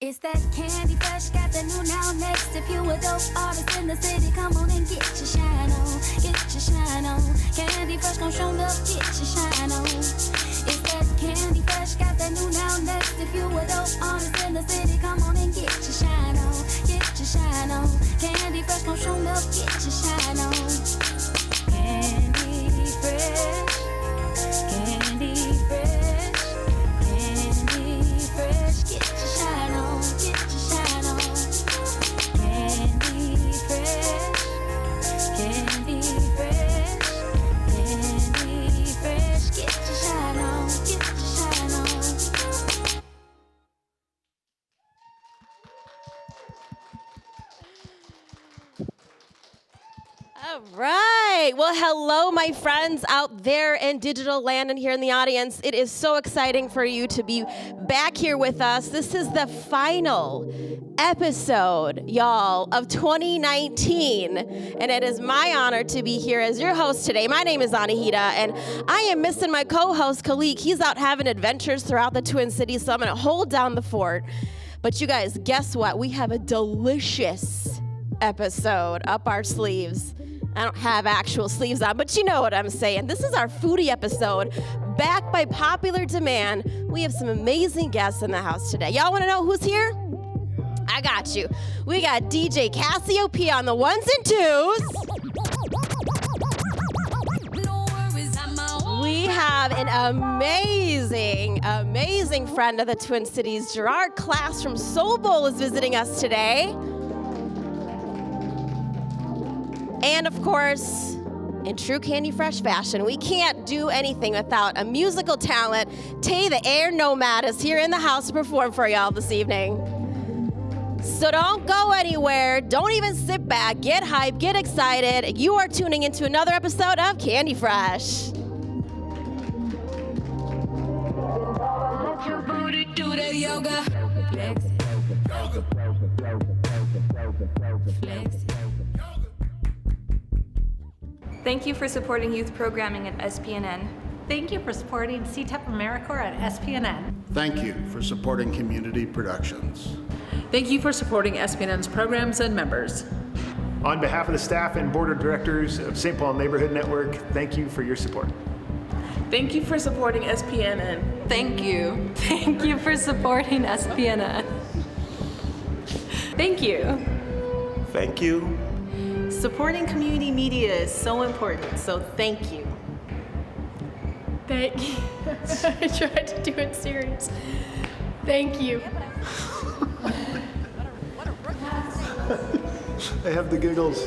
It's that Candy Fresh, got the new now next. If you a dope artist in the city, come on and get your shine on. Get your shine on. Candy Fresh gon' show up, get your shine on. It's that Candy Fresh, got the new now next. If you a dope artist in the city, come on and get your shine on. Get your shine on. Candy Fresh gon' show up, get your shine on. Candy Fresh. Candy Fresh. Candy Fresh, get your shine on, get your shine on. Candy Fresh, Candy Fresh, Candy Fresh, get your shine on, get your shine on. All right. Well, hello, my friends out there in digital land and here in the audience. It is so exciting for you to be back here with us. This is the final episode, y'all, of 2019. And it is my honor to be here as your host today. My name is Anahita, and I am missing my co-host, Khalik. He's out having adventures throughout the Twin Cities, so I'm going to hold down the fort. But you guys, guess what? We have a delicious episode up our sleeves. I don't have actual sleeves on, but you know what I'm saying. This is our foodie episode, backed by popular demand. We have some amazing guests in the house today. Y'all want to know who's here? I got you. We got DJ Cassieopia on the ones and twos. We have an amazing, amazing friend of the Twin Cities. Gerard Klass from Soul Bowl is visiting us today. And of course, in true Candy Fresh fashion, we can't do anything without a musical talent. Tay the Air Nomad is here in the house to perform for y'all this evening. So don't go anywhere. Don't even sit back. Get hyped. Get excited. You are tuning into another episode of Candy Fresh. Let your booty do that yoga. Flex. Flex. Thank you for supporting youth programming at SPNN. Thank you for supporting CTEP AmeriCorps at SPNN. Thank you for supporting community productions. Thank you for supporting SPNN's programs and members. On behalf of the staff and board of directors of St. Paul Neighborhood Network, thank you for your support. Thank you for supporting SPNN. Thank you. Thank you for supporting SPNN. Thank you. Thank you. Supporting community media is so important, so thank you. Thank you. I tried to do it serious. Thank you. I have the giggles.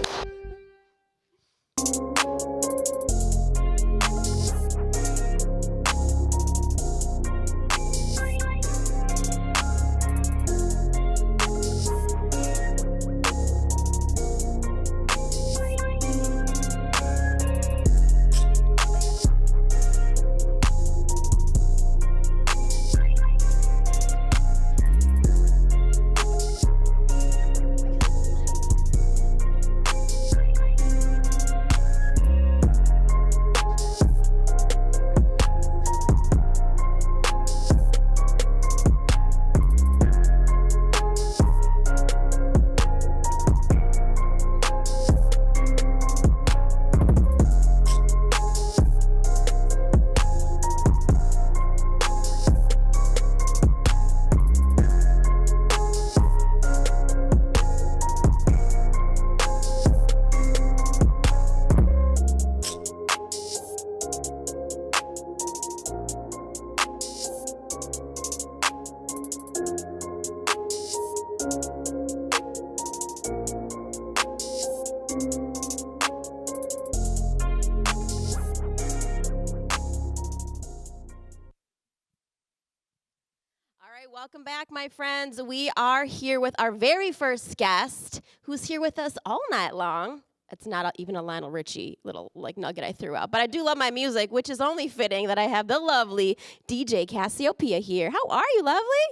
Welcome back, my friends. We are here with our very first guest, who's here with us all night long. It's not even a Lionel Richie little nugget I threw out, but I do love my music, which is only fitting that I have the lovely DJ Cassieopia here. How are you, lovely?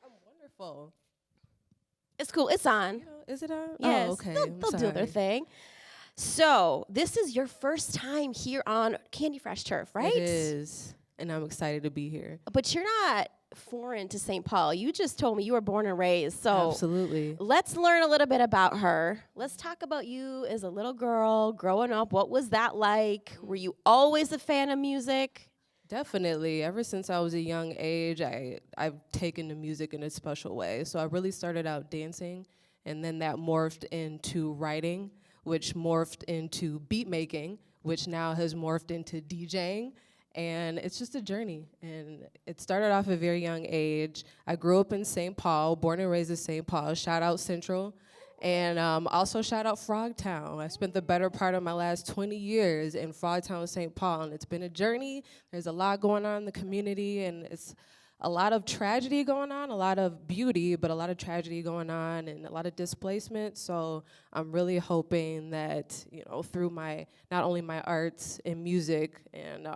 I'm wonderful. It's cool. It's on. Is it on? Yes. Oh, okay. They'll do their thing. So this is your first time here on Candy Fresh Turf, right? It is, and I'm excited to be here. But you're not foreign to St. Paul. You just told me you were born and raised. So Absolutely. let's learn a little bit about her. Let's talk about you as a little girl growing up. What was that like? Were you always a fan of music? Definitely. Ever since I was a young age, I've taken to music in a special way. So I really started out dancing, and then that morphed into writing, which morphed into beat making, which now has morphed into DJing. And it's just a journey. And it started off at a very young age. I grew up in St. Paul, born and raised in St. Paul. Shout out Central. And also shout out Frogtown. I spent the better part of my last 20 years in Frogtown, St. Paul. And it's been a journey. There's a lot going on in the community. And it's a lot of tragedy going on, a lot of beauty, but a lot of tragedy going on and a lot of displacement. So I'm really hoping that, you know, through not only my arts and music and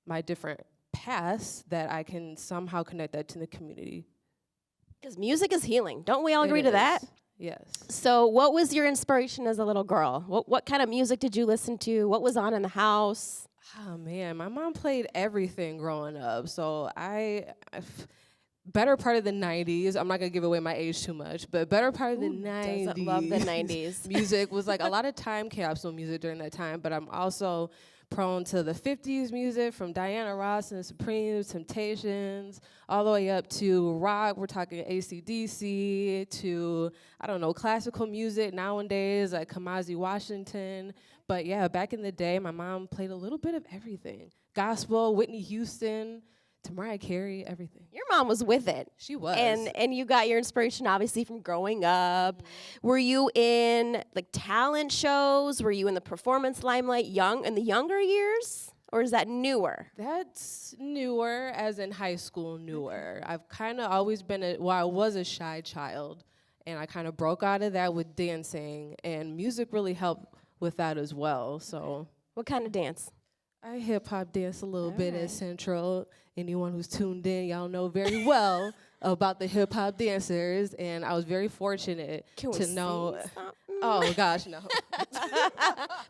my different paths, that I can somehow connect that to the community. Because music is healing. Don't we all agree to that? Yes. So what was your inspiration as a little girl? What kind of music did you listen to? What was on in the house? Oh, man, my mom played everything growing up. So better part of the 90s, I'm not going to give away my age too much, but better part of the 90s. Doesn't love the 90s. Music was like a lot of time capsule music during that time, but I'm also prone to the 50s music from Diana Ross and the Supremes, Temptations, all the way up to rock. We're talking AC/DC to, I don't know, classical music nowadays, like Kamasi Washington. But yeah, back in the day, my mom played a little bit of everything. Gospel, Whitney Houston, to Mariah Carey, everything. Your mom was with it. She was. And you got your inspiration, obviously, from growing up. Were you in, like, talent shows? Were you in the performance limelight in the younger years? Or is that newer? That's newer, as in high school newer. I've kind of always been I was a shy child, and I kind of broke out of that with dancing, and music really helped with that as well. So, what kind of dance? I hip-hop dance a little bit at Central. Anyone who's tuned in, y'all know very well about the hip-hop dancers, and I was very fortunate to know. Oh, gosh, no.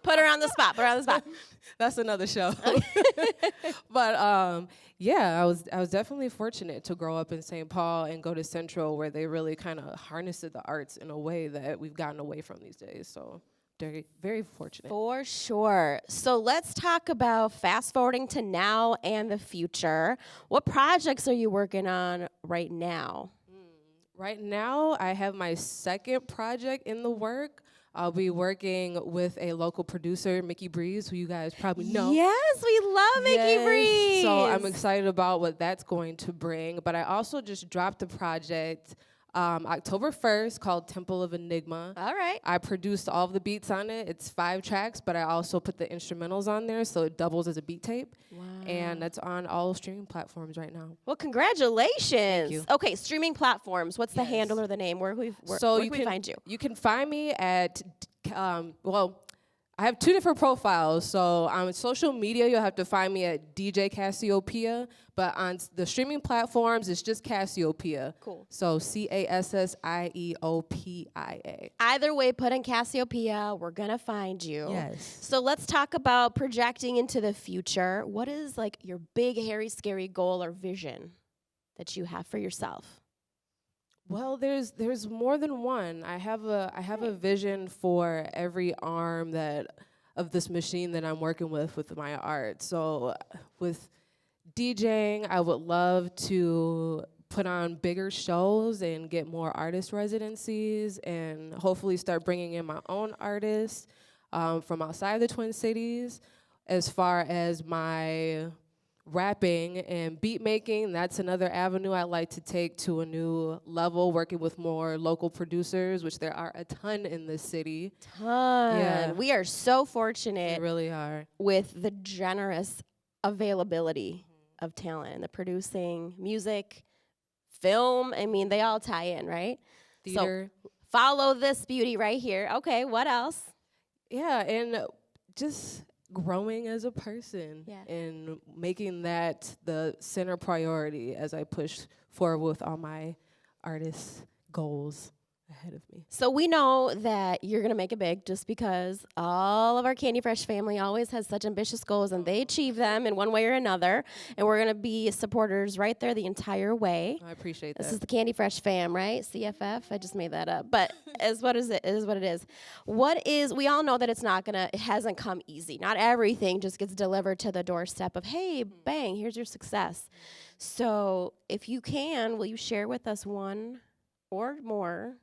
Put her on the spot. That's another show. But, yeah, I was definitely fortunate to grow up in St. Paul and go to Central, where they really kind of harnessed the arts in a way that we've gotten away from these days. So very, very fortunate. For sure. So let's talk about fast forwarding to now and the future. What projects are you working on right now? Right now, I have my second project in the work. I'll be working with a local producer, Mickey Breeze, who you guys probably know. Yes, we love Mickey Breeze. So I'm excited about what that's going to bring. But I also just dropped a project October 1st called Temple of Enigma. All right. I produced all of the beats on it. It's 5 tracks, but I also put the instrumentals on there, so it doubles as a beat tape. Wow. And that's on all streaming platforms right now. Well, congratulations. Thank you. Okay, streaming platforms. What's the handle or the name? Where can we find you? You can find me at, I have 2 different profiles. So on social media, you'll have to find me at DJ Cassieopia. But on the streaming platforms, it's just Cassieopia. Cool. So Cassieopia. Either way, put in Cassieopia. We're going to find you. Yes. So let's talk about projecting into the future. What is, like, your big, hairy, scary goal or vision that you have for yourself? Well, there's more than one. I have a vision for every arm of this machine that I'm working with my art. So with DJing, I would love to put on bigger shows and get more artist residencies, and hopefully start bringing in my own artists from outside the Twin Cities. As far as my rapping and beat making, that's another avenue I like to take to a new level, working with more local producers, which there are a ton in this city. Yeah. We are so fortunate. We really are. With the generous availability of talent, the producing, music, film. I mean, they all tie in, right? Theater. So follow this beauty right here. Okay, what else? Yeah, and just growing as a person and making that the center priority as I push forward with all my artist goals ahead of me. So we know that you're gonna make it big just because all of our Candy Fresh family always has such ambitious goals and they achieve them in one way or another. And we're gonna be supporters right there the entire way. I appreciate that. This is the Candy Fresh fam, right? CFF. I just made that up, but it is what it is. We all know that it hasn't come easy. Not everything just gets delivered to the doorstep of, hey, bang, here's your success. So if you can, will you share with us one or more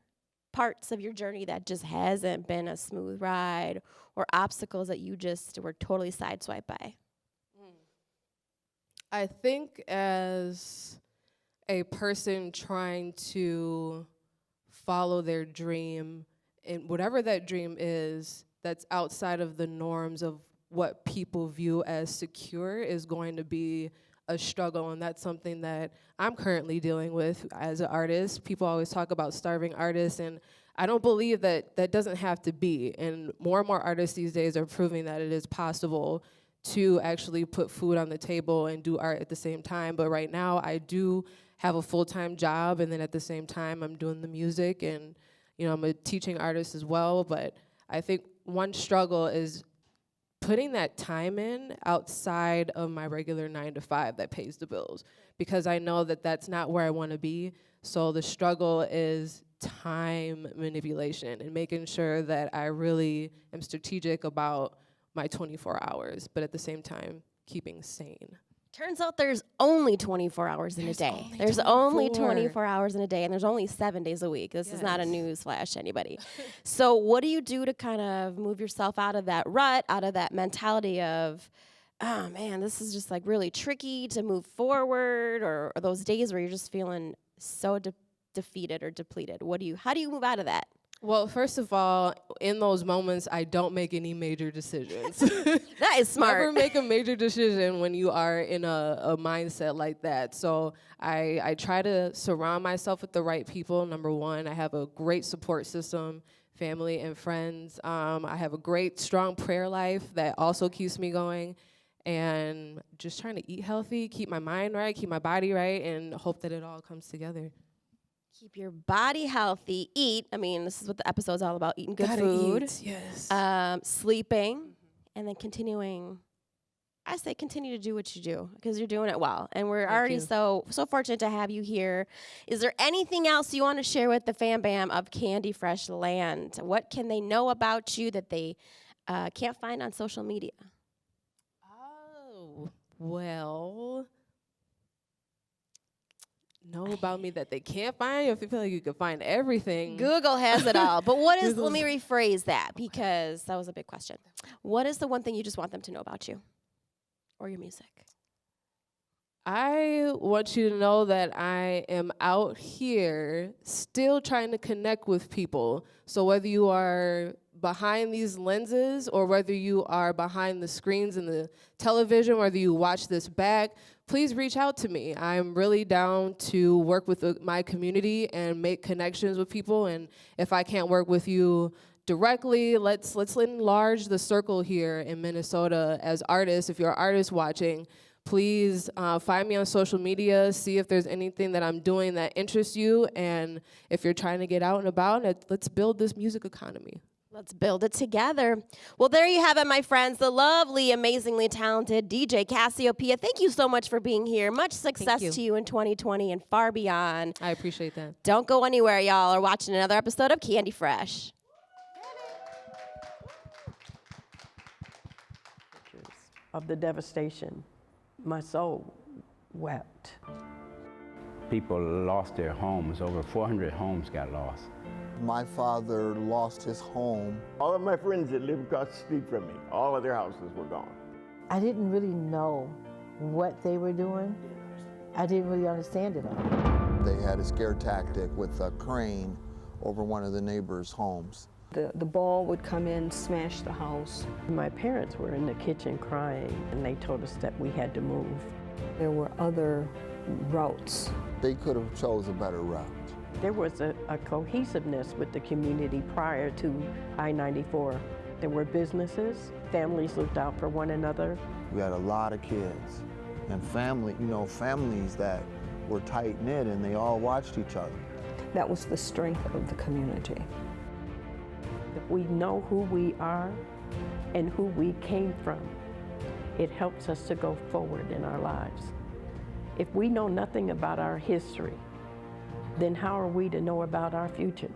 parts of your journey that just hasn't been a smooth ride, or obstacles that you just were totally sideswiped by? I think as a person trying to follow their dream, and whatever that dream is, that's outside of the norms of what people view as secure, is going to be a struggle, and that's something that I'm currently dealing with as an artist. People always talk about starving artists, and I don't believe that that doesn't have to be. And more artists these days are proving that it is possible to actually put food on the table and do art at the same time. But right now, I do have a full-time job, and then at the same time, I'm doing the music, and I'm a teaching artist as well. But I think one struggle is putting that time in outside of my regular 9-to-5 that pays the bills, because I know that that's not where I want to be. So the struggle is time manipulation and making sure that I really am strategic about my 24 hours, but at the same time, keeping sane. Turns out there's only 24 hours in a day. There's only 24 hours in a day, and there's only 7 days a week. This is not a news flash to anybody. So what do you do to kind of move yourself out of that rut, out of that mentality of, oh man, this is just like really tricky to move forward, or those days where you're just feeling so defeated or depleted? How do you move out of that? Well, first of all, in those moments, I don't make any major decisions. That is smart. Never make a major decision when you are in a mindset like that. So I try to surround myself with the right people, number one. I have a great support system, family and friends. I have a great, strong prayer life that also keeps me going. And just trying to eat healthy, keep my mind right, keep my body right, and hope that it all comes together. Keep your body healthy, eat. I mean, this is what the episode's all about, eating good Gotta food. Eat, yes. Sleeping, and then continue to do what you do, because you're doing it well. And we're already so fortunate to have you here. Is there anything else you want to share with the fam bam of Candy Fresh Land? What can they know about you that they can't find on social media? Oh, well, know about me that they can't find. If you feel like you can find everything, Google has it all. But what is, let me rephrase that, because that was a big question. What is the one thing you just want them to know about you or your music? I want you to know that I am out here still trying to connect with people. So whether you are behind these lenses or whether you are behind the screens and the television, whether you watch this back, please reach out to me. I'm really down to work with my community and make connections with people. And if I can't work with you directly, let's enlarge the circle here in Minnesota as artists. If you're an artist watching, please find me on social media, see if there's anything that I'm doing that interests you. And if you're trying to get out and about, let's build this music economy. Let's build it together. Well, there you have it, my friends. The lovely, amazingly talented DJ Cassieopia. Thank you so much for being here. Much success to you in 2020 and far beyond. I appreciate that. Don't go anywhere, y'all, are watching another episode of Candy Fresh. Of the devastation, my soul wept. People lost their homes. Over 400 homes got lost. My father lost his home. All of my friends that live across the street from me, all of their houses were gone. I didn't really know what they were doing. I didn't really understand it all. They had a scare tactic with a crane over one of the neighbors' homes. The ball would come in, smash the house. My parents were in the kitchen crying, and they told us that we had to move. There were other routes. They could have chose a better route. There was a cohesiveness with the community prior to I-94. There were businesses, families looked out for one another. We had a lot of kids and families that were tight-knit, and they all watched each other. That was the strength of the community. If we know who we are and who we came from, it helps us to go forward in our lives. If we know nothing about our history, then how are we to know about our future?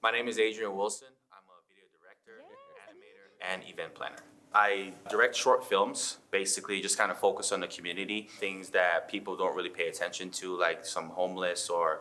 My name is Adrian Wilson. I'm a video director, animator, and event planner. I direct short films, basically just kind of focus on the community, things that people don't really pay attention to, like some homeless or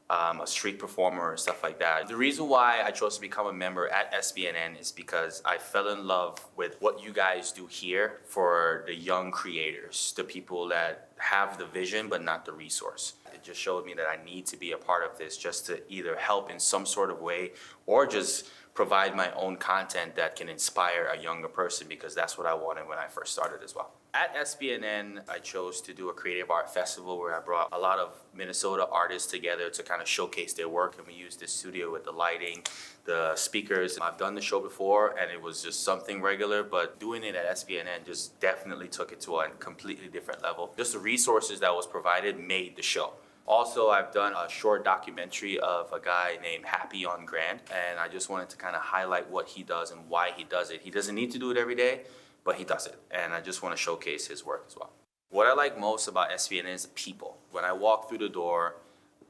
a street performer or stuff like that. The reason why I chose to become a member at SBNN is because I fell in love with what you guys do here for the young creators, the people that have the vision but not the resource. It just showed me that I need to be a part of this just to either help in some sort of way or just provide my own content that can inspire a younger person, because that's what I wanted when I first started as well. At SBNN, I chose to do a creative art festival where I brought a lot of Minnesota artists together to kind of showcase their work, and we used this studio with the lighting, the speakers. I've done the show before and it was just something regular, but doing it at SBNN just definitely took it to a completely different level. Just the resources that was provided made the show. Also, I've done a short documentary of a guy named Happy on Grand, and I just wanted to kind of highlight what he does and why he does it. He doesn't need to do it every day, but he does it, and I just want to showcase his work as well. What I like most about SBNN is the people. When I walk through the door,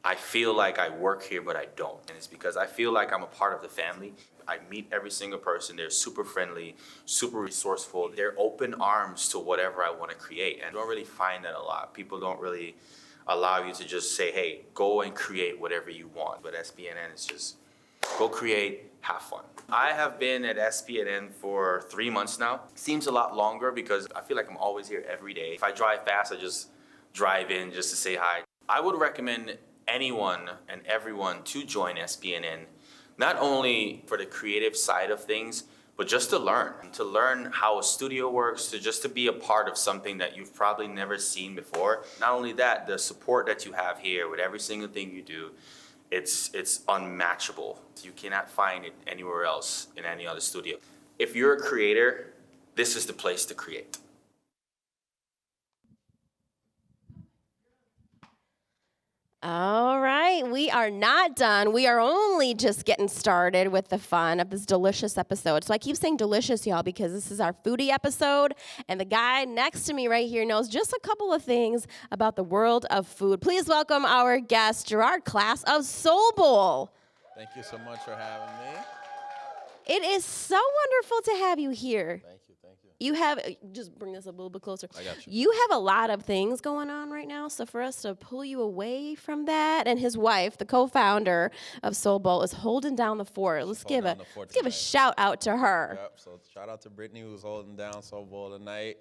I feel like I work here, but I don't, and it's because I feel like I'm a part of the family. I meet every single person. They're super friendly, super resourceful. They're open arms to whatever I want to create, and I don't really find that a lot. People don't really allow you to just say, hey, go and create whatever you want. But SBNN is just go create, have fun. I have been at SBNN for 3 months now. Seems a lot longer because I feel like I'm always here every day. If I drive fast, I just drive in just to say hi. I would recommend anyone and everyone to join SBNN, not only for the creative side of things, but just to learn how a studio works, to be a part of something that you've probably never seen before. Not only that, the support that you have here with every single thing you do, it's unmatchable. You cannot find it anywhere else in any other studio. If you're a creator, this is the place to create. All right, we are not done. We are only just getting started with the fun of this delicious episode. So I keep saying delicious, y'all, because this is our foodie episode, and the guy next to me right here knows just a couple of things about the world of food. Please welcome our guest, Gerard Klass of Soul Bowl. Thank you so much for having me. It is so wonderful to have you here. Thank you, thank you. You have, just bring this up a little bit closer. I got you. You have a lot of things going on right now, so for us to pull you away from that, and his wife, the co-founder of Soul Bowl, is holding down the fort. Let's give a shout out to her. Yep, so shout out to Brittany, who's holding down Soul Bowl tonight,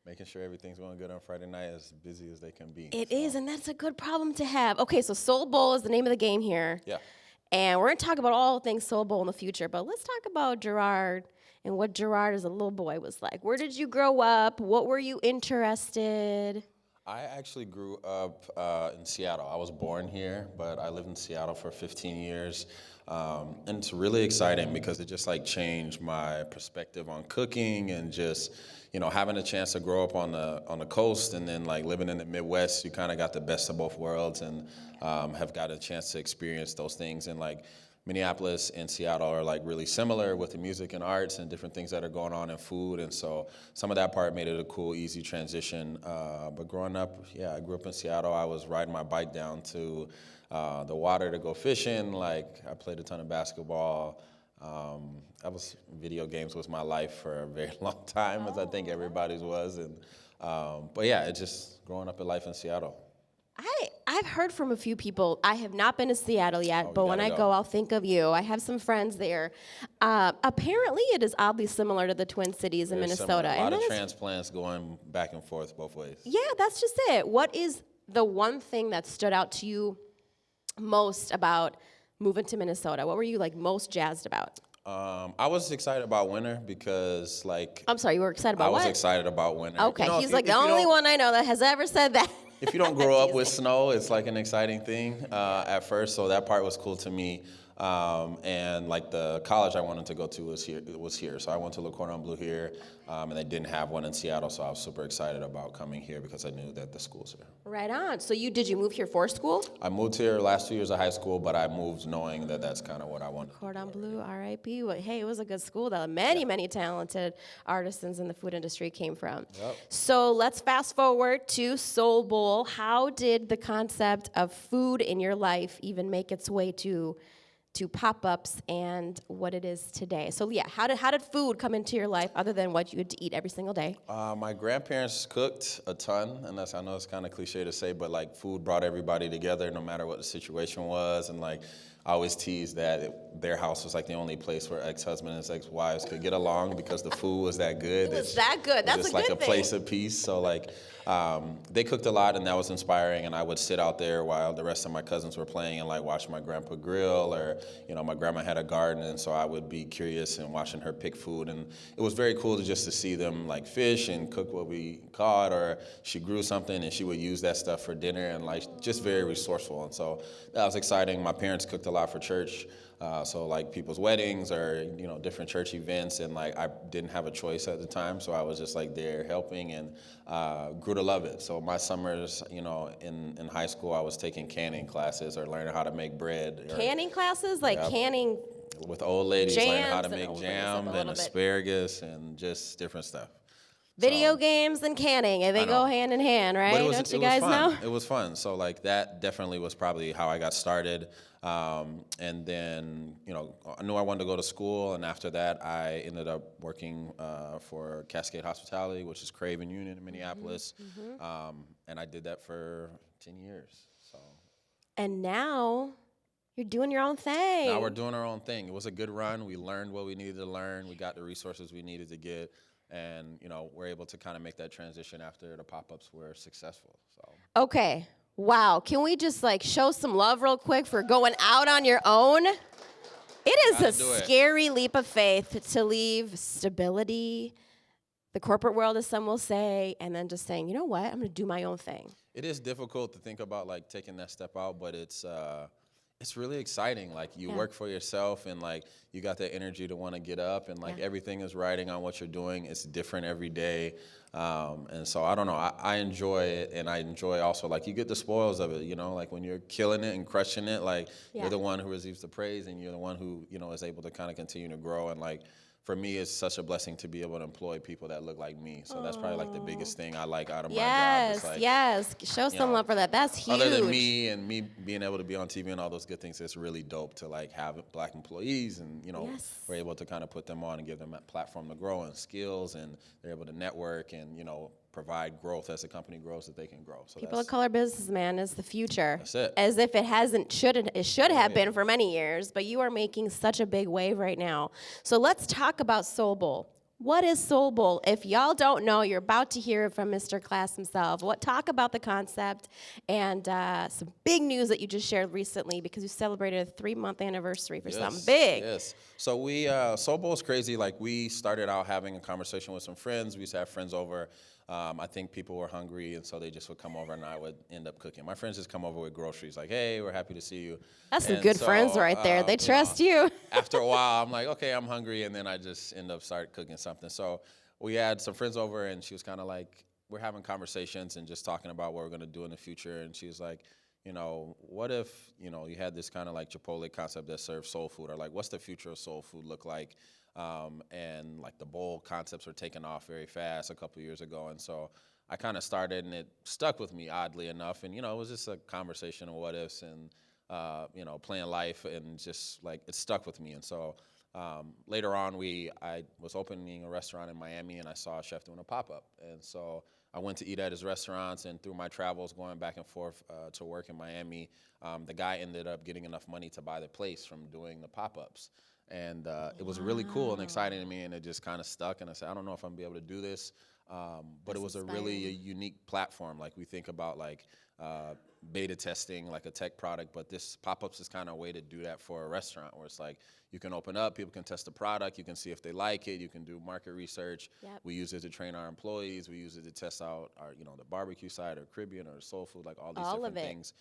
making sure everything's going good on Friday night, as busy as they can be. It is, and that's a good problem to have. Okay, so Soul Bowl is the name of the game here. Yeah. And we're going to talk about all things Soul Bowl in the future, but let's talk about Gerard and what Gerard as a little boy was like. Where did you grow up? What were you interested? I actually grew up in Seattle. I was born here, but I lived in Seattle for 15 years. And it's really exciting because it just like changed my perspective on cooking and just, you know, having a chance to grow up on the coast and then like living in the Midwest. You kind of got the best of both worlds and have got a chance to experience those things. And like Minneapolis and Seattle are like really similar with the music and arts and different things that are going on in food. And so some of that part made it a cool, easy transition. But growing up, yeah, I grew up in Seattle. I was riding my bike down to the water to go fishing. Like I played a ton of basketball. Video games was my life for a very long time, as I think everybody's was. And but yeah, it's just growing up in life in Seattle. I've heard from a few people. I have not been to Seattle yet, but when I go, I'll think of you. I have some friends there. Apparently, it is oddly similar to the Twin Cities in Minnesota. A lot of transplants going back and forth both ways. Yeah, that's just it. What is the one thing that stood out to you most about moving to Minnesota? What were you like most jazzed about? I was excited about winter because, like... I'm sorry, you were excited about what? I was excited about winter. Okay, you know, he's like the only one I know that has ever said that. If you don't grow up with snow, it's like an exciting thing at first, so that part was cool to me. And like the college I wanted to go to was here. So I went to Le Cordon Bleu here, and they didn't have one in Seattle, so I was super excited about coming here because I knew that the school's here. Right on. So did you move here for school? I moved here last 2 years of high school, but I moved knowing that that's kind of what I wanted. Cordon Bleu, R.I.P. Well, hey, it was a good school that many talented artisans in the food industry came from. Yep. So let's fast forward to Soul Bowl. How did the concept of food in your life even make its way to pop-ups and what it is today? So yeah, how did food come into your life other than what you had to eat every single day? My grandparents cooked a ton, and I know it's kind of cliche to say, but like food brought everybody together no matter what the situation was. And like I always tease that their house was like the only place where ex-husband and ex-wives could get along because the food was that good. It was that good. That's a good thing. It's like a place of peace. So like they cooked a lot, and that was inspiring. And I would sit out there while the rest of my cousins were playing and like watch my grandpa grill, or my grandma had a garden, and so I would be curious and watching her pick food. And it was very cool to see them like fish and cook what we caught, or she grew something and she would use that stuff for dinner, and like just very resourceful. And so that was exciting. My parents cooked a lot for church. So like people's weddings or different church events, and like I didn't have a choice at the time, so I was just like there helping, and grew to love it. So my summers, in high school, I was taking canning classes or learning how to make bread. Canning classes, like canning with old ladies, learning how to jams make and jam and asparagus and just different stuff. Video games and canning, and they go hand in hand, right? But Don't you guys know? It was fun. So like that definitely was probably how I got started. And then, I knew I wanted to go to school, and after that, I ended up working for Cascade Hospitality, which is Craven Union in Minneapolis, and I did that for 10 years. So. And now you're doing your own thing. Now we're doing our own thing. It was a good run. We learned what we needed to learn. We got the resources we needed to get. And, we're able to kind of make that transition after the pop-ups were successful. So. Okay. Wow. Can we just show some love real quick for going out on your own? It is a scary leap of faith to leave stability, the corporate world, as some will say, and then just saying, you know what, I'm going to do my own thing. It is difficult to think about taking that step out, but it's really exciting. Like you work for yourself, and you got that energy to want to get up, and everything is riding on what you're doing. It's different every day. And so I don't know, I enjoy it, and I enjoy also you get the spoils of it, when you're killing it and crushing it, you're the one who receives the praise, and you're the one who, is able to kind of continue to grow. And for me, it's such a blessing to be able to employ people that look like me. So that's probably the biggest thing I like out of my job. Yes. Show some love for that. That's huge. Other than me and me being able to be on TV and all those good things, it's really dope to have Black employees, and we're able to kind of put them on and give them a platform to grow and skills, and they're able to network and provide growth as the company grows, that they can grow. So people of color businessman is the future. That's it. As if it should have been for many years, but you are making such a big wave right now. So let's talk about Soul Bowl. What is Soul Bowl? If y'all don't know, you're about to hear it from Mr. Klass himself. Talk about the concept and some big news that you just shared recently, because you celebrated a 3-month anniversary for something big. Yes. So Soul Bowl is crazy. We started out having a conversation with some friends. We used to have friends over. I think people were hungry, and so they just would come over, and I would end up cooking. My friends just come over with groceries, hey, we're happy to see you. That's some good friends right there. They trust you. After a while, I'm okay, I'm hungry, and then I just end up start cooking something. So we had some friends over, and she was kind of we're having conversations and just talking about what we're going to do in the future, and she was like, what if, you had this kind of Chipotle concept that serves soul food, or what's the future of soul food look like? And the bowl concepts were taking off very fast a couple years ago. And so I kind of started, and it stuck with me, oddly enough. And, it was just a conversation of what ifs and, playing life, and just it stuck with me. And so later on, I was opening a restaurant in Miami, and I saw a chef doing a pop-up. And so I went to eat at his restaurants, and through my travels going back and forth to work in Miami, the guy ended up getting enough money to buy the place from doing the pop-ups. And it was really cool and exciting to me, and it just kind of stuck. And I said, I don't know if I'm going to be able to do this, but it was a really unique platform. We think about beta testing like a tech product, but this pop-ups is kind of a way to do that for a restaurant where it's like you can open up, people can test the product, you can see if they like it, you can do market research. Yep. We use it to train our employees, we use it to test out our, the barbecue side or Caribbean or soul food, like all these different things.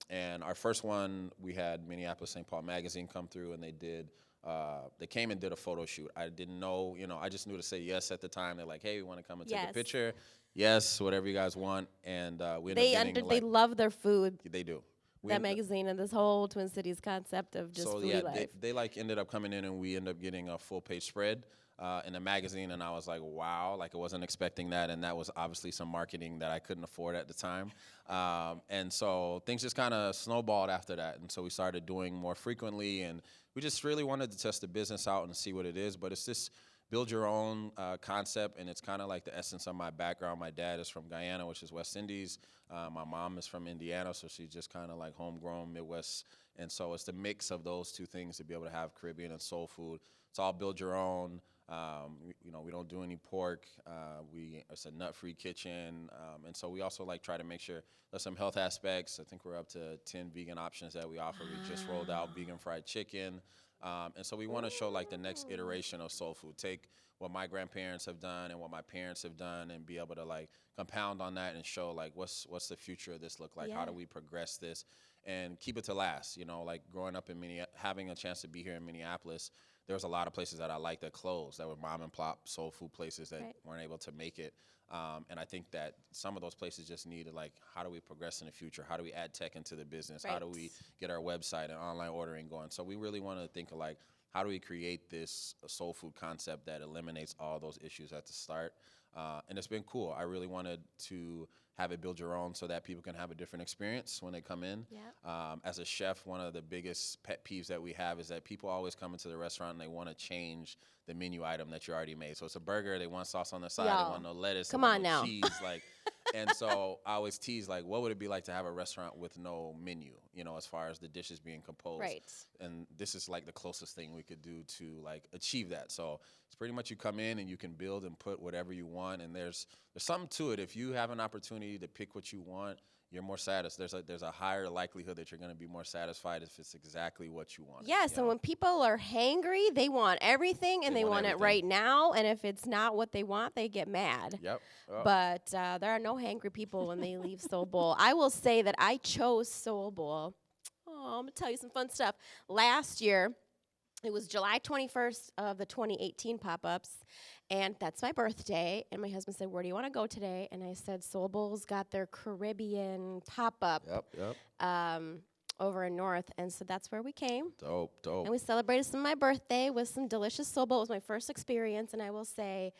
And our first one, we had Minneapolis St. Paul Magazine come through, and they came and did a photo shoot. I didn't know, I just knew to say yes at the time. They're like, hey, we want to come and take a picture. Yes, whatever you guys want. And we ended up getting, they love their food. They do. That magazine and this whole Twin Cities concept of just foodie life. They ended up coming in, and we ended up getting a full page spread in the magazine, and I was like, wow, like I wasn't expecting that, and that was obviously some marketing that I couldn't afford at the time. And so things just kind of snowballed after that, and so we started doing more frequently, and we just really wanted to test the business out and see what it is, but it's just build your own concept, and it's kind of like the essence of my background. My dad is from Guyana, which is West Indies. My mom is from Indiana, so she's just kind of like homegrown Midwest. And so it's the mix of those two things to be able to have Caribbean and soul food. It's all build your own. We don't do any pork. It's a nut-free kitchen. And so we also try to make sure there's some health aspects. I think we're up to 10 vegan options that we offer. We just rolled out vegan fried chicken. And so we want to show the next iteration of soul food. Take what my grandparents have done and what my parents have done, and be able to compound on that and show what's the future of this look like? Yeah. How do we progress this and keep it to last? Growing up in having a chance to be here in Minneapolis, there was a lot of places that I liked that closed, that were mom and pop soul food places that weren't able to make it. And I think that some of those places just needed, how do we progress in the future? How do we add tech into the business? How do we get our website and online ordering going? So we really want to think of how do we create this soul food concept that eliminates all those issues at the start? And it's been cool. I really wanted to have it build your own so that people can have a different experience when they come in. Yep. As a chef, one of the biggest pet peeves that we have is that people always come into the restaurant and they want to change the menu item that you already made. So it's a burger, they want sauce on the side, they want no lettuce, come on no now. cheese. And so I always tease, what would it be like to have a restaurant with no menu, as far as the dishes being composed. Right. And this is the closest thing we could do to achieve that. So it's pretty much you come in and you can build and put whatever you want, and there's something to it. If you have an opportunity to pick what you want, you're more satisfied. There's a higher likelihood that you're going to be more satisfied if it's exactly what you want. Yes, and when people are hangry, they want everything, and they want it right now. And if it's not what they want, they get mad. Yep. Oh. But there are no hangry people when they leave Soul Bowl. I will say that I chose Soul Bowl. Oh, I'm gonna tell you some fun stuff. Last year, it was July 21st of the 2018 pop-ups, and that's my birthday. And my husband said, where do you want to go today? And I said, Soul Bowl's got their Caribbean pop-up over in North. And so that's where we came. Dope. And we celebrated my birthday with some delicious Soul Bowl. It was my first experience, and I will say,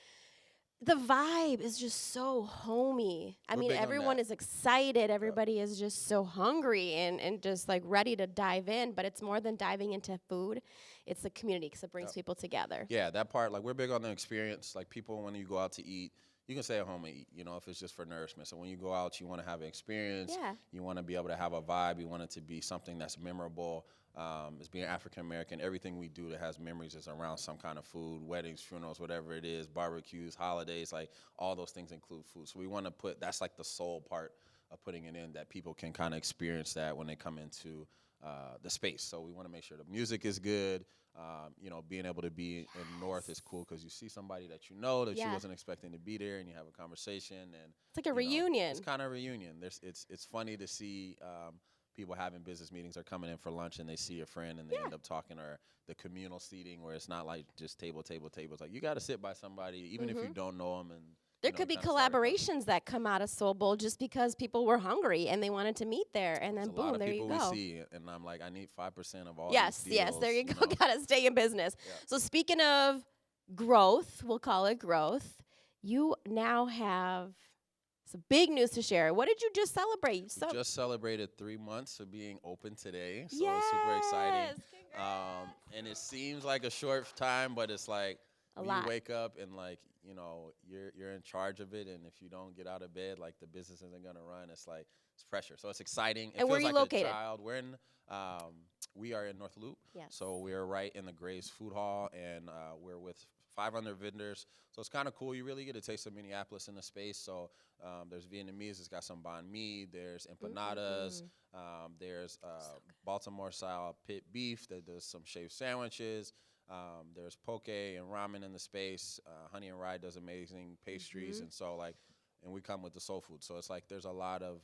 the vibe is just so homey. I mean, everyone is excited. Everybody is just so hungry and just ready to dive in. But it's more than diving into food. It's the community because it brings people together. Yeah, that part, we're big on the experience. People, when you go out to eat, you can stay at home and eat, if it's just for nourishment. So when you go out, you want to have an experience. Yeah. You want to be able to have a vibe. You want it to be something that's memorable. As being African-American, everything we do that has memories is around some kind of food, weddings, funerals, whatever it is, barbecues, holidays, all those things include food. So we want to put, that's the soul part of putting it in, that people can kind of experience that when they come into the space. So we want to make sure the music is good. Being able to be in North is cool because you see somebody that you wasn't expecting to be there, and you have a conversation, and it's like a reunion. It's kind of a reunion. It's funny to see people having business meetings or coming in for lunch and they see a friend and they end up talking, or the communal seating where it's not just table. It's you got to sit by somebody even if you don't know them. And there could be collaborations that come out of Soul Bowl just because people were hungry and they wanted to meet there, and then boom, there you go. We see, and I'm I need 5% of all. Yes, these deals, there you go. Got to stay in business. Yeah. So speaking of growth, we'll call it growth. You now have some big news to share. What did you just celebrate? We just celebrated 3 months of being open today, so it's super exciting. And it seems like a short time, but it's a lot. You wake up and you're in charge of it, and if you don't get out of bed, the business isn't gonna run. It's it's pressure. So it's exciting. And where are you located? A child. We're in we are in North Loop. Yes. So we're right in the Graves Food Hall, and we're with 500 vendors. So it's kind of cool. You really get a taste of Minneapolis in the space. So there's Vietnamese. It's got some banh mi. There's empanadas. There's Baltimore-style pit beef. There's some shaved sandwiches. There's poke and ramen in the space. Honey and Rye does amazing pastries. And so, like, and we come with the soul food. So it's like there's a lot of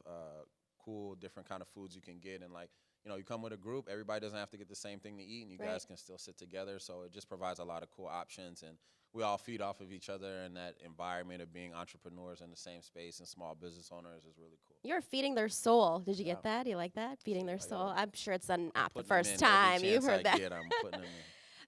cool, different kind of foods you can get. And, like, you know, you come with a group, everybody doesn't have to get the same thing to eat, and you guys can still sit together. So it just provides a lot of cool options, and we all feed off of each other, and that environment of being entrepreneurs in the same space and small business owners is really cool. You're feeding their soul. Did you get that? Do you like that? Feeding their soul. I'm sure it's not the first time you've heard that. I'm putting them in.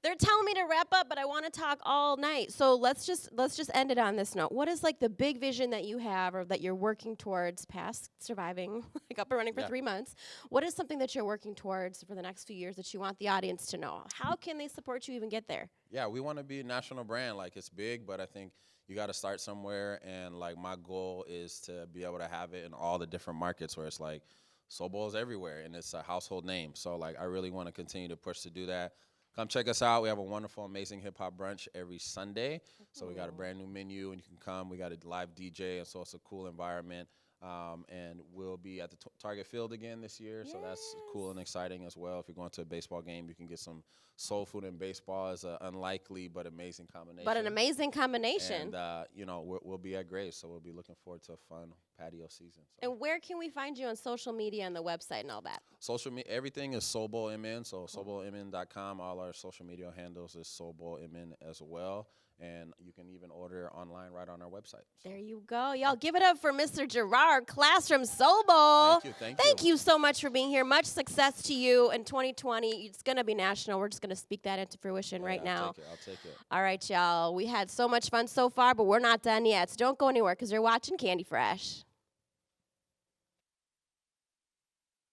They're telling me to wrap up, but I want to talk all night. So let's just end it on this note. What is like the big vision that you have or that you're working towards past surviving, like up and running for 3 months? What is something that you're working towards for the next few years that you want the audience to know? How can they support you even get there? Yeah, we want to be a national brand. Like, it's big, but I think you got to start somewhere. And, like, my goal is to be able to have it in all the different markets where it's like Soul Bowl is everywhere and it's a household name. So, like, I really want to continue to push to do that. Come check us out. We have a wonderful, amazing hip-hop brunch every Sunday. So we got a brand new menu, and you can come. We got a live DJ, and so it's a cool environment. And we'll be at the Target Field again this year, so that's cool and exciting as well. If you're going to a baseball game, you can get some soul food and baseball. Is an unlikely but amazing combination. But an amazing combination. And, you know, we'll be at Grace, so we'll be looking forward to a fun patio season. So. And where can we find you on social media and the website and all that? Social media, everything is Soul Bowl MN, so soulbowlmn.com. All our social media handles is Soul Bowl MN as well. And you can even order online right on our website. So. There you go. Y'all give it up for Mr. Gerard Klass from Soul Bowl. Thank you so much for being here. Much success to you in 2020. It's going to be national. We're just going to speak that into fruition right now. I'll take it. All right, y'all. We had so much fun so far, but we're not done yet. So don't go anywhere because you're watching Candy Fresh.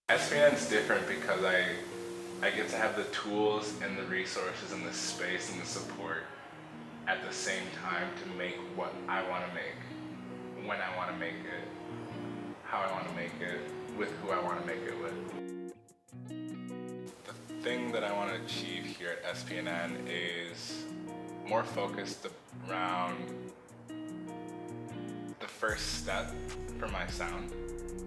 SPN's different because I get to have the tools and the resources and the space and the support at the same time to make what I want to make, when I want to make it, how I want to make it, with who I want to make it with. The thing that I want to achieve here at SPNN is more focused around the first step for my sound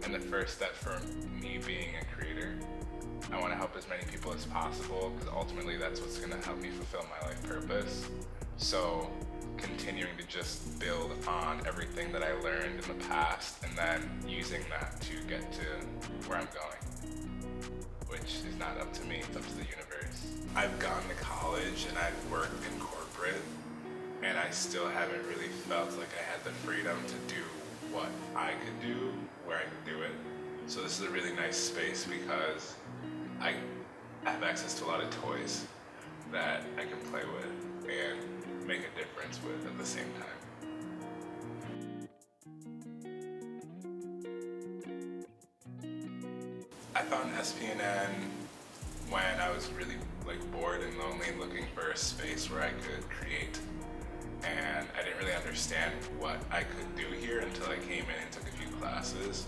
and the first step for me being a creator. I want to help as many people as possible because ultimately that's what's going to help me fulfill my life purpose. So continuing to just build on everything that I learned in the past and then using that to get to where I'm going, which is not up to me, it's up to the universe. I've gone to college and I've worked in corporate and I still haven't really felt like I had the freedom to do what I could do, where I could do it. So this is a really nice space because I have access to a lot of toys that I can play with and make a difference with at the same time. I found SPNN when I was really bored and lonely and looking for a space where I could create. And I didn't really understand what I could do here until I came in and took a few classes.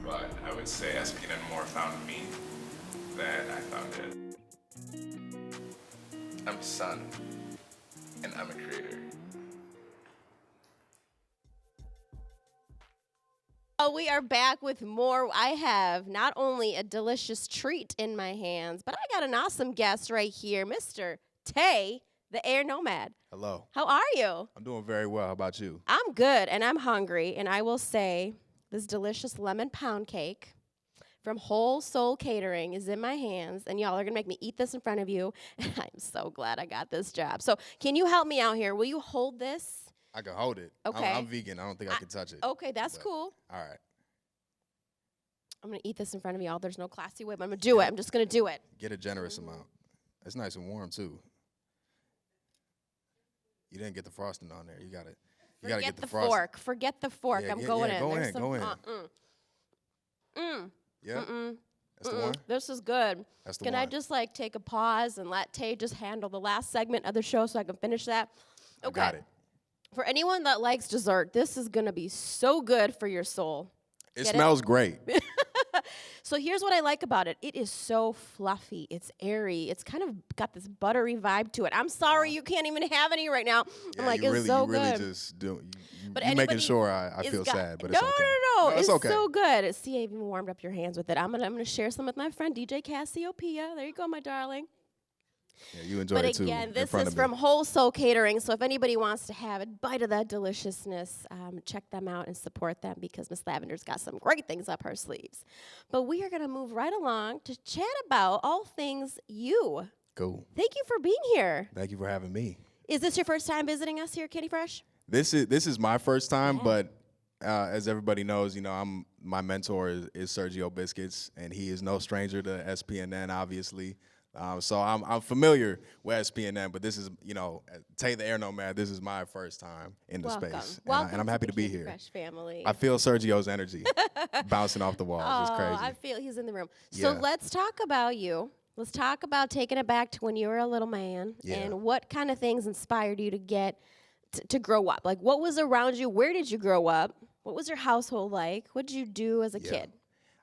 But I would say SPNN more found me than I found it. I'm Sun, and I'm a creator. We are back with more. I have not only a delicious treat in my hands, but I got an awesome guest right here, Mr. Tay the Air Nomad. Hello. How are you? I'm doing very well. How about you? I'm good, and I'm hungry, and I will say this delicious lemon pound cake from Whole Soul Catering is in my hands, and y'all are going to make me eat this in front of you, and I'm so glad I got this job. So can you help me out here? Will you hold this? I can hold it. Okay. I'm vegan. I don't think I can touch it. Okay, that's cool. All right. I'm going to eat this in front of y'all. There's no classy way, but I'm going to do it. I'm just going to do it. Get a generous amount. It's nice and warm, too. You didn't get the frosting on there. You got to get the frosting. Fork. Forget the fork. I'm going in. Go There's in. some, Go in. Yeah. That's the one? This is good. That's the Can one. I just take a pause and let Tay just handle the last segment of the show so I can finish that? Okay. Got it. For anyone that likes dessert, this is going to be so good for your soul. It smells great. So here's what I like about it. It is so fluffy. It's airy. It's kind of got this buttery vibe to it. I'm sorry you can't even have any right now. Yeah, I'm like, you it's really, so you really good. just do. But You're making anybody sure I is feel got- sad, but no, it's okay. No, it's it's okay. so good. See, I even warmed up your hands with it. I'm gonna share some with my friend DJ Cassieopia. There you go, my darling. Yeah, you enjoy But it too. again, in this front is of me. from Whole Soul Catering. So if anybody wants to have a bite of that deliciousness, check them out and support them because Miss Lavender's got some great things up her sleeves. But we are going to move right along to chat about all things you. Cool. Thank you for being here. Thank you for having me. Is this your first time visiting us here at Kitty Fresh? This is my first time, but as everybody knows, my mentor is Sergio Biscuits, and he is no stranger to SPNN, obviously. So I'm familiar with SPNN, but this is, Tay the Air Nomad, this is my first time in the space. Welcome and I'm happy to to be Kitty here. Fresh family. I feel Sergio's energy bouncing off the walls. It's crazy. I feel he's in the room. So Yeah. let's talk about you. Let's talk about taking it back to when you were a little man and what kind of things inspired you to get to grow up. Like, what was around you? Where did you grow up? What was your household like? What did you do as a kid?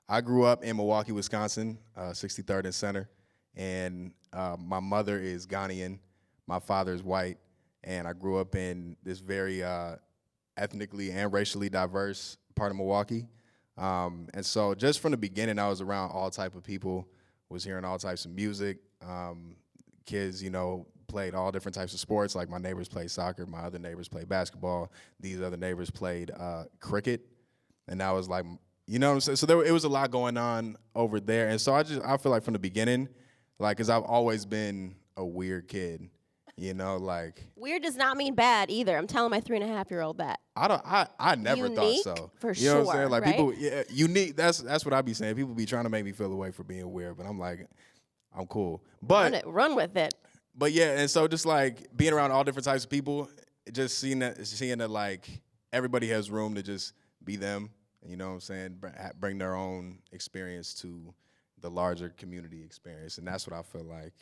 I grew up in Milwaukee, Wisconsin, 63rd and Center. And my mother is Ghanaian, my father is white, and I grew up in this very ethnically and racially diverse part of Milwaukee. And so just from the beginning, I was around all type of people, was hearing all types of music. Kids, played all different types of sports. Like my neighbors played soccer, my other neighbors played basketball. These other neighbors played cricket, and that was like, you know what I'm saying? So it was a lot going on over there. And so I feel like from the beginning, like, because I've always been a weird kid, like. Weird does not mean bad either. I'm telling my 3.5-year-old that. I never Unique, thought so. for you know what I'm saying? sure, Like right? people, unique. That's what I be saying. People be trying to make me feel away for being weird, but I'm like, I'm cool. But run with it. But yeah, and so just like being around all different types of people, just seeing that like everybody has room to just be them. You know what I'm saying? Bring their own experience to the larger community experience, and that's what I feel like.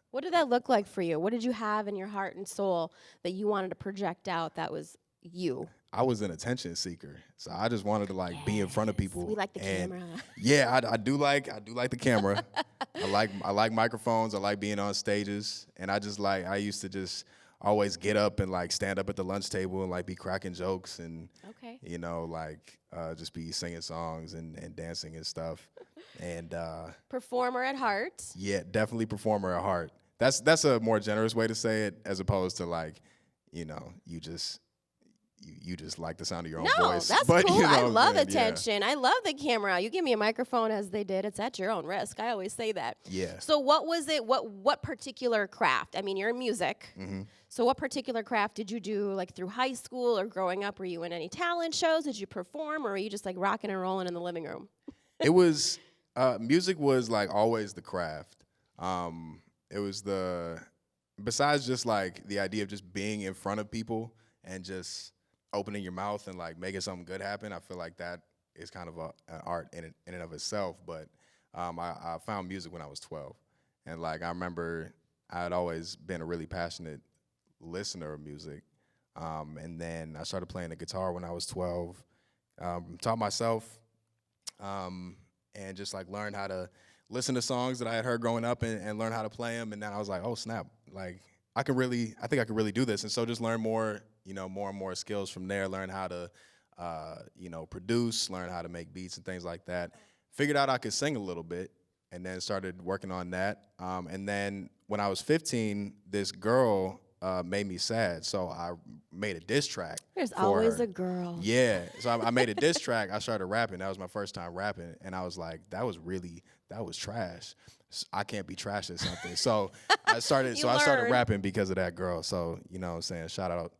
What did that look like for you? What did you have in your heart and soul that you wanted to project out that was you? I was an attention seeker, so I just wanted to like be in front of people. We like the camera. Yeah, I do like the camera. I like microphones. I like being on stages, and I used to just always get up and like stand up at the lunch table and like be cracking jokes and just be singing songs and dancing and stuff. And performer at heart. Yeah, definitely performer at heart. That's a more generous way to say it, as opposed to like, you just like the sound of your own voice. No, that's but, cool. I love Yeah. attention. I love the camera. You give me a microphone as they did, it's at your own risk. I always say that. Yeah. So what was it, what particular craft? I mean, you're in music. Mm-hmm. So what particular craft did you do like through high school or growing up? Were you in any talent shows? Did you perform, or were you just like rocking and rolling in the living room? It was, music was like always the craft. It was besides just like the idea of just being in front of people and just opening your mouth and like making something good happen. I feel like that is kind of an art in and of itself. But I found music when I was 12. And like, I remember I had always been a really passionate listener of music. And then I started playing the guitar when I was 12, taught myself, and just like learned how to listen to songs that I had heard growing up and learn how to play them. And then I was like, oh snap, like I think I could really do this. And so just learn more, more and more skills from there, learn how to, produce, learn how to make beats and things like that. Figured out I could sing a little bit and then started working on that. And then when I was 15, this girl made me sad. So I made a diss track. There's for always her. a girl. Yeah. So I made a diss track. I started rapping. That was my first time rapping. And I was like, that was trash. I can't be trash at something. So I started rapping because of that girl. So, you know what I'm saying? Shout out.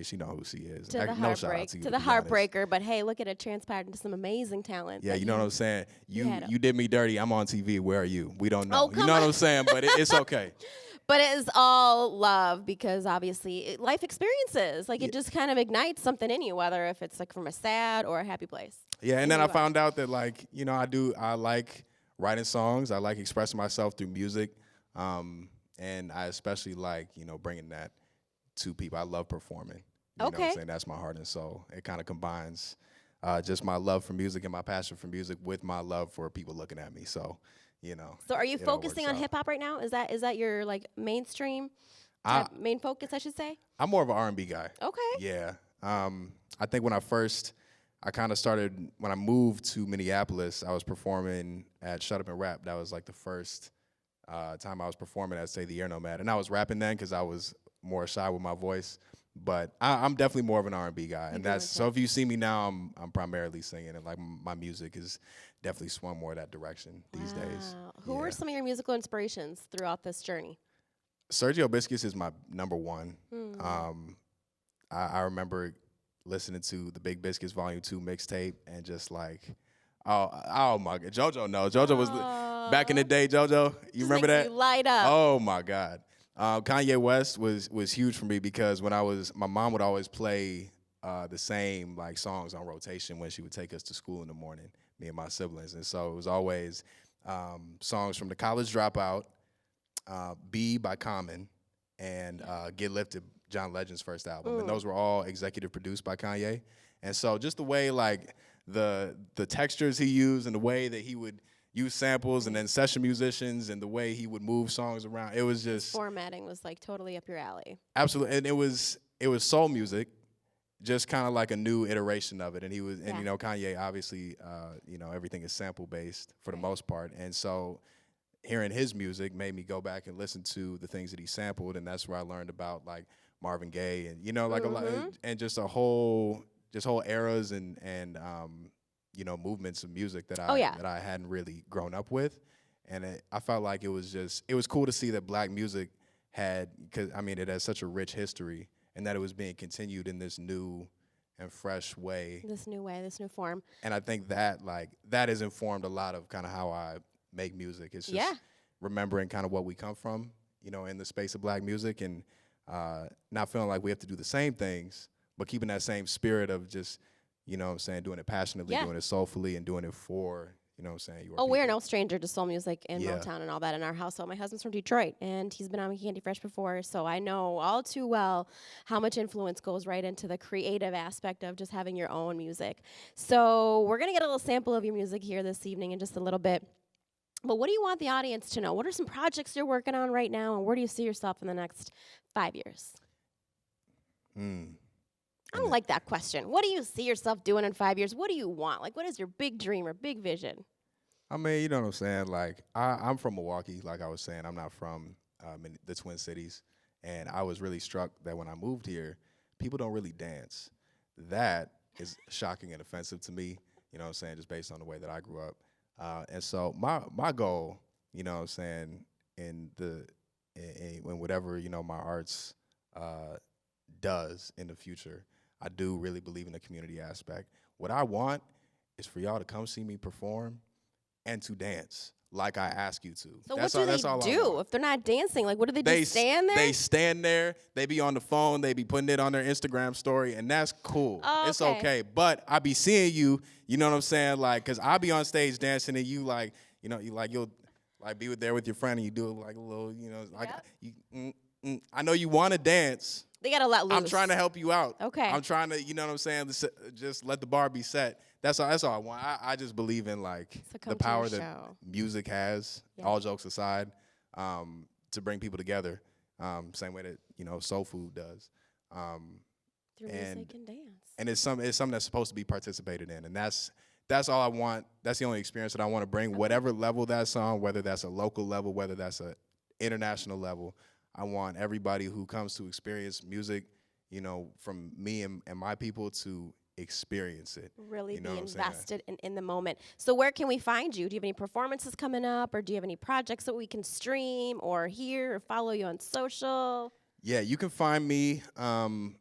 She know who she is. To the heartbreak, to the heartbreaker. But hey, look at it, transpired into some amazing talent. Yeah, you know what I'm saying? You you did me dirty. I'm on TV. Where are you? We don't know. Oh, You know what I'm saying? But it's okay. But it is all love because obviously life experiences, like it just kind of ignites something in you, whether if it's like from a sad or a happy place. Yeah, and then I found out that like, I like writing songs. I like expressing myself through music. And I especially like, bringing that to people. I love performing. You know what I'm saying? That's my heart and soul. It kind of combines just my love for music and my passion for music with my love for people looking at me. So, you know. So are you it all focusing works on out. hip hop right now? Is that your like mainstream main focus, I should say? I'm more of an R&B guy. Okay. Yeah. I think when I kind of started, when I moved to Minneapolis, I was performing at Shut Up and Rap. That was like the first time I was performing at Tay the Air Nomad. And I was rapping then because I was more shy with my voice. But I'm definitely more of an R&B guy. And that's, so if you see me now, I'm primarily singing. And like my music is definitely swung more that direction these days. Who were some of your musical inspirations throughout this journey? Sergio Biscuits is my number one. I remember listening to the Big Biscuits Volume 2 mixtape and just like, oh my God, JoJo knows. JoJo was back in the day. JoJo, you remember that? You light up. Oh my God. Kanye West was huge for me because when my mom would always play the same like songs on rotation when she would take us to school in the morning, me and my siblings, and so it was always songs from The College Dropout, B by Common, and Get Lifted, John Legend's first album. And those were all executive produced by Kanye. And so just the way like the textures he used and the way that he would use samples and then session musicians and the way he would move songs around, it was just Formatting was like totally up your alley. absolutely. And it was soul music, just kind of like a new iteration of it. And he was, and you know, Kanye obviously, you know, everything is sample based for the most part. And so hearing his music made me go back and listen to the things that he sampled, and that's where I learned about like Marvin Gaye and, you know, like a lot, and just whole eras and you know, movements of music that I hadn't really grown up with. And I felt like it was cool to see that black music because I mean, it has such a rich history, and that it was being continued in this new and fresh way. This new form. And I think that that has informed a lot of kind of how I make music. It's just remembering kind of what we come from, you know, in the space of black music, and not feeling like we have to do the same things, but keeping that same spirit of just, you know what I'm saying, doing it passionately, doing it soulfully, and doing it for, you know what I'm saying, your people. We're no stranger to soul music and Motown and all that in our household. My husband's from Detroit, and he's been on Candy Fresh before, so I know all too well how much influence goes right into the creative aspect of just having your own music. So we're going to get a little sample of your music here this evening in just a little bit. But what do you want the audience to know? What are some projects you're working on right now, and where do you see yourself in the next 5 years? I don't like that question. What do you see yourself doing in 5 years? What do you want? Like, what is your big dream or big vision? I mean, you know what I'm saying? Like, I'm from Milwaukee, like I was saying. I'm not from the Twin Cities. And I was really struck that when I moved here, people don't really dance. That is shocking and offensive to me, you know what I'm saying, just based on the way that I grew up. And so my goal, you know what I'm saying, in whatever, you know, my arts does in the future, I do really believe in the community aspect. What I want is for y'all to come see me perform and to dance like I ask you to. So what do they do if they're not dancing? Like, what do they do, stand there? They stand there. They be on the phone. They be putting it on their Instagram story, and that's cool. Oh, it's okay. But I be seeing you, you know what I'm saying? Like, because I be on stage dancing, and you like, you know, you'll like be there with your friend, and you do like a little, you know, like, I know you want to dance. They got to let loose. I'm trying to help you out. Okay. I'm trying to, you know what I'm saying, just let the bar be set. That's all I want. I just believe in, like, the power that music has, all jokes aside, to bring people together, same way that, you know, soul food does. Through music and dance. And it's something that's supposed to be participated in. And that's all I want. That's the only experience that I want to bring, whatever level that's on, whether that's a local level, whether that's an international level. I want everybody who comes to experience music, you know, from me and my people to experience it. Really you know be invested in the moment. So where can we find you? Do you have any performances coming up, or do you have any projects that we can stream or hear or follow you on social? Yeah, you can find me. The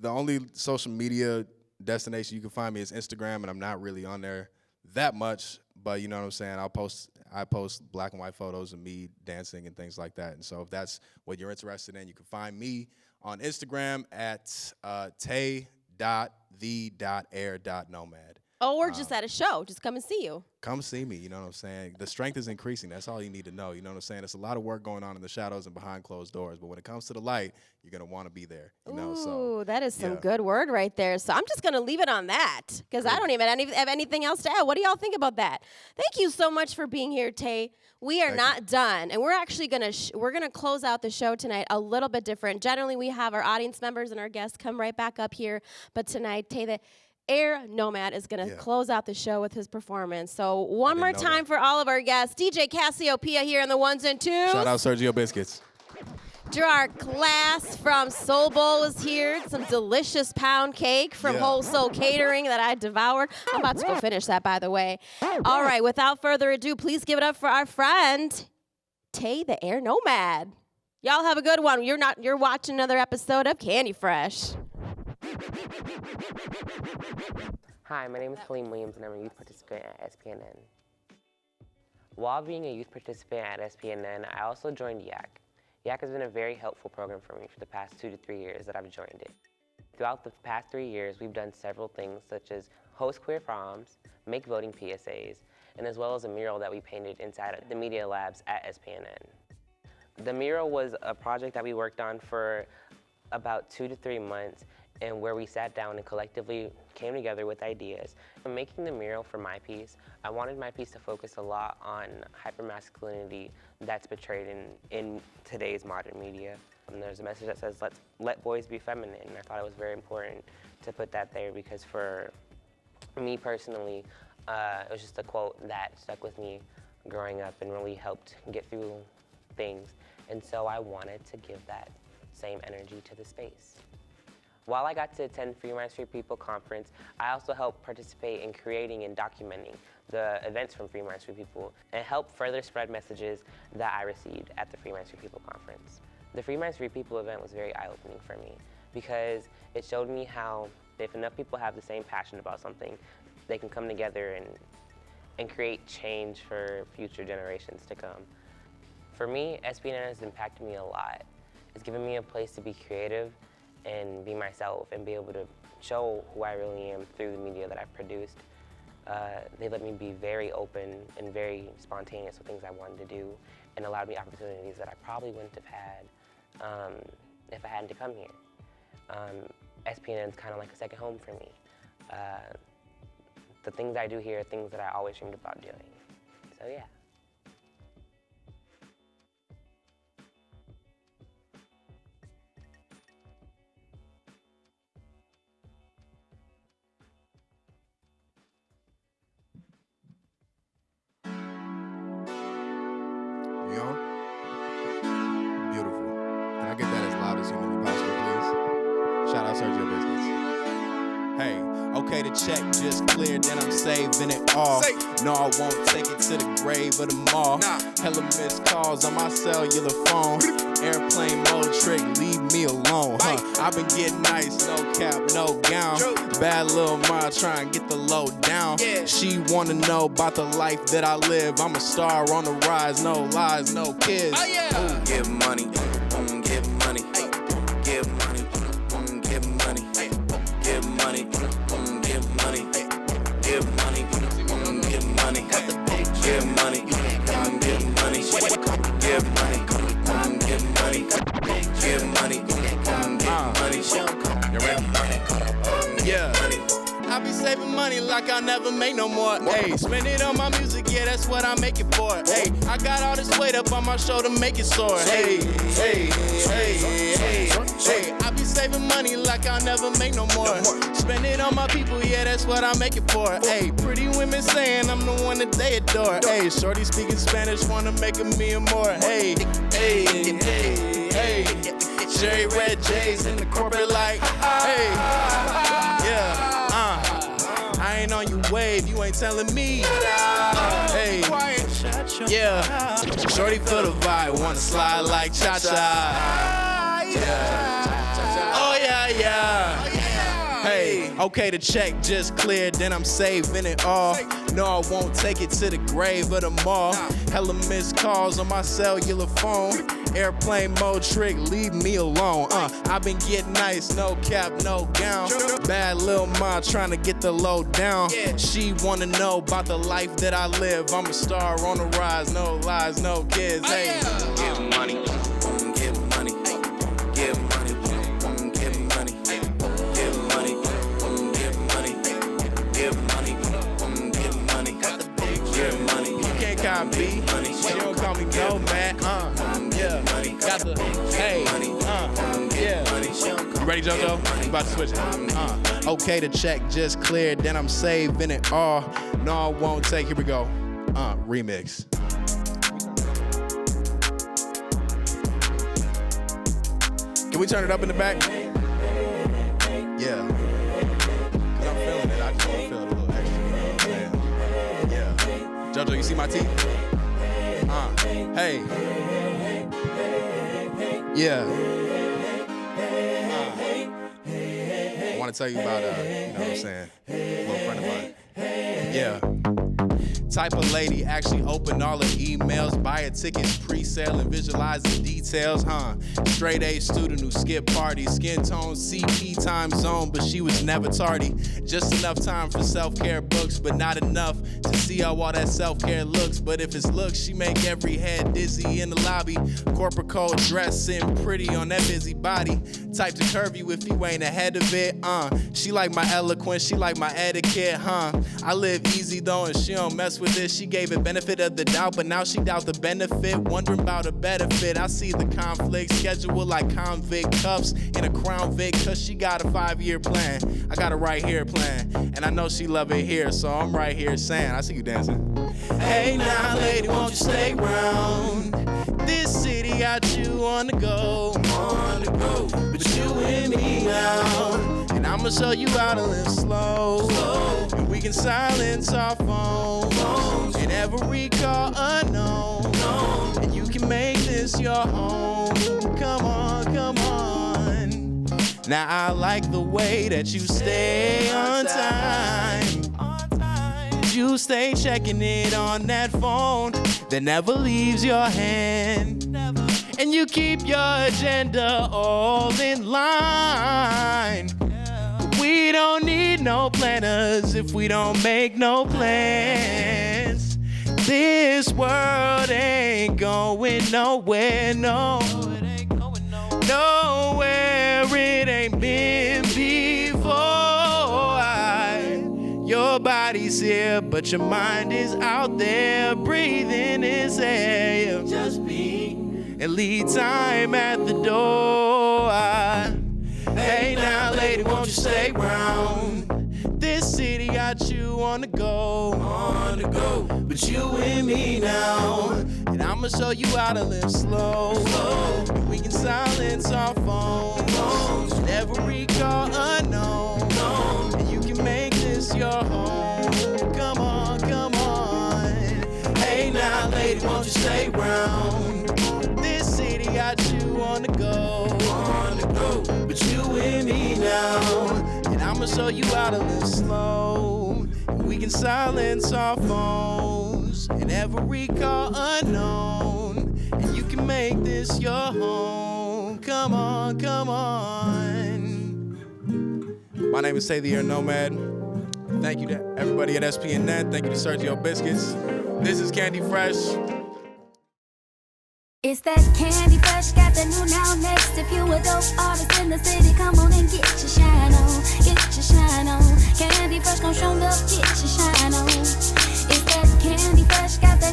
only social media destination you can find me is Instagram, and I'm not really on there that much, but you know what I'm saying? I post black and white photos of me dancing and things like that. And so if that's what you're interested in, you can find me on Instagram at tay.the.air.nomad. Oh, or just at a show. Just come and see you. Come see me, you know what I'm saying? The strength is increasing. That's all you need to know, you know what I'm saying? There's a lot of work going on in the shadows and behind closed doors, but when it comes to the light, you're going to want to be there, you know? Ooh, that is some good word right there. So I'm just going to leave it on that because I don't even have anything else to add. What do y'all think about that? Thank you so much for being here, Tay. We are not done, and we're actually going to we're going to close out the show tonight a little bit different. Generally, we have our audience members and our guests come right back up here, but tonight, Tay the Air Nomad is going to close out the show with his performance. So one more time for all of our guests. DJ Cassieopia here in the ones and twos. Shout out Sergio Biscuits. Gerard Klass from Soul Bowl is here. Some delicious pound cake from Whole Soul Catering that I devoured. I'm about to go finish that, by the way. All right, without further ado, please give it up for our friend, Tay the Air Nomad. Y'all have a good one. You're watching another episode of Candy Fresh. Hi, my name is Kaleem Williams, and I'm a youth participant at SPNN. While being a youth participant at SPNN, I also joined YAC. YAC has been a very helpful program for me for the past 2 to 3 years that I've joined it. Throughout the past 3 years, we've done several things such as host queer proms, make voting PSAs, and as well as a mural that we painted inside the media labs at SPNN. The mural was a project that we worked on for about 2 to 3 months, and where we sat down and collectively came together with ideas. In making the mural for my piece, I wanted my piece to focus a lot on hypermasculinity that's portrayed in today's modern media. And there's a message that says, let boys be feminine, and I thought it was very important to put that there because for me personally, it was just a quote that stuck with me growing up and really helped get through things. And so I wanted to give that same energy to the space. While I got to attend Free Minds Free People conference, I also helped participate in creating and documenting the events from Free Minds Free People and help further spread messages that I received at the Free Minds Free People conference. The Free Minds Free People event was very eye-opening for me because it showed me how if enough people have the same passion about something, they can come together and create change for future generations to come. For me, SPNN has impacted me a lot. It's given me a place to be creative and be myself and be able to show who I really am through the media that I've produced. They let me be very open and very spontaneous with things I wanted to do and allowed me opportunities that I probably wouldn't have had if I hadn't to come here. SPNN is kind of like a second home for me. The things I do here are things that I always dreamed about doing. So yeah. Check just cleared, then I'm saving it all. No, I won't take it to the grave of the mall. Hella missed calls on my cellular phone. Airplane mode trick, leave me alone, I've been getting nice, no cap, no gown. Bad little ma try and get the low down. She wanna know about the life that I live. I'm a star on the rise, no lies, no kids. Give money, give money, give money, give money, give money. Give money, give money, give money, give money, give money, give money, give money, yeah. I be saving money like I'll never make no more. Hey, spend it on my music, yeah, that's what I make it for. Hey, I got all this weight up on my shoulder, make it soar. Hey, hey, hey, hey, hey. I be saving money like I'll never make no more. Spend it on my people, yeah, that's what I make it for. Hey, pretty women saying I'm the one that they adore. Hey, shorty speaking Spanish, wanna make a million more. Hey, hey, hey, hey. Cherry red J's in the corporate light. Hey, yeah. I ain't on your wave, you ain't telling me. Hey, yeah. Shorty for the vibe, wanna slide like cha-cha. Yeah. Oh yeah, yeah. Hey, okay, the check just cleared, then I'm saving it all. No, I won't take it to the grave of the mall. Hella missed calls on my cellular phone. Airplane mode trick, leave me alone. I've been getting nice, no cap, no gown. Bad little ma trying to get the low down. She wanna know about the life that I live. I'm a star on the rise, no lies, no kids. Hey, Get money, get money, get money, get money, get money, get money, get money, get money, get money. You can't call me, you don't call me Nomad. Yeah, got the hey, yeah. You ready, JoJo? You about to switch it. Okay, the check just cleared, then I'm saving it all. No, I won't take. Here we go. Remix. Can we turn it up in the back? Yeah. Cause I'm feeling it. I just want to feel it a little extra. You know what I'm saying? Yeah. JoJo, you see my teeth? Hey. Yeah. I want to tell you about, you know what I'm saying? A little friend of mine. Yeah. Type of lady actually open all her emails, buy her tickets pre-sale and visualize the details, Straight A student who skipped parties, skin tone, CP time zone, but she was never tardy. Just enough time for self-care books, but not enough to see how all that self-care looks. But if it's looks, she make every head dizzy in the lobby. Corporate code dressing pretty on that busy body. Type to curve you if you ain't ahead of it, She like my eloquence, she like my etiquette, I live easy though and she don't mess with it. She gave it benefit of the doubt, but now she doubt the benefit. Wondering about a better fit. I see the conflict, schedule like convict cuffs in a Crown Vic, cause she got a 5-year plan. I got a right here plan, and I know she love it here, so I'm right here saying, I see you dancing. Hey now lady, won't you stay around? This city got you on the go, but you and me now. And I'ma show you how to live slow. And we can silence our phones and every call unknown. And you can make this your home. Come on, come on. Now I like the way that you stay on time. You stay checking it on that phone that never leaves your hand. And you keep your agenda all in line. We don't need no planners if we don't make no plans. This world ain't going nowhere, no. Nowhere it ain't been before. Your body's here, but your mind is out there. Breathing is air. Just be and lead time at the door. Hey now, lady, won't you stay around? This city got you on the go, but you and me now. And I'ma show you how to live slow. We can silence our phones, every call unknown. And you can make this your home. Come on, come on. Hey now, lady, won't you stay around? This city got you on the go, but you and me now. And I'ma show you how to live slow. We can silence our phones and every call unknown. And you can make this your home. Come on, come on. My name is Tay the Air Nomad. Thank you to everybody at SPNN. Thank you to Sergio Biscuits. This is Candy Fresh. It's that Candy Fresh, got the new now next. If you a dope artist in the city, come on and get your shine on. Get your shine on. Candy Fresh gon' show up, get your shine on. It's that Candy Fresh, got the